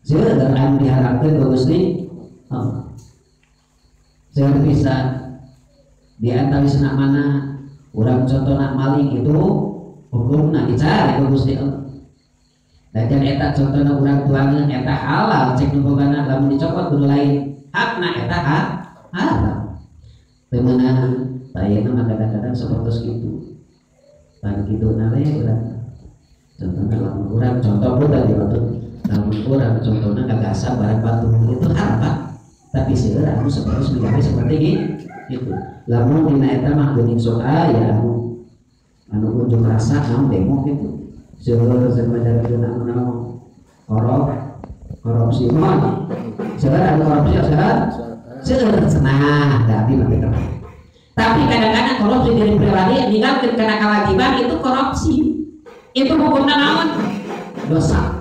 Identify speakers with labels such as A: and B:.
A: Seueur anu diharapkeun ku Gusti Allah. Seueur pisan di antawisna mana urang contohna maling itu hukumna dicari ku Gusti Allah. Dan eta contohna urang tuangeun eta halal cek nu bogana lamun dicopot kudu lain hakna eta haram. Teu meunang ayeuna mah kadang-kadang sapertos kitu. Pan kitu na we urang contohna lamun urang contoh pun tadi waktu lamun urang contohna gagasan barang batu itu haram. Tapi seueur anu sapertos migawe seperti gitu. Lamun dina eta mah geuning soal ya anu unjuk rasa naon demo gitu. Seueur sebenarnya anu korupsi mah seueur anu korupsi seueur senang tapi mah. Tapi kadang-kadang korupsi dari pribadi ninggalkeun kana kewajiban itu korupsi. Itu hukumna naon? Dosa.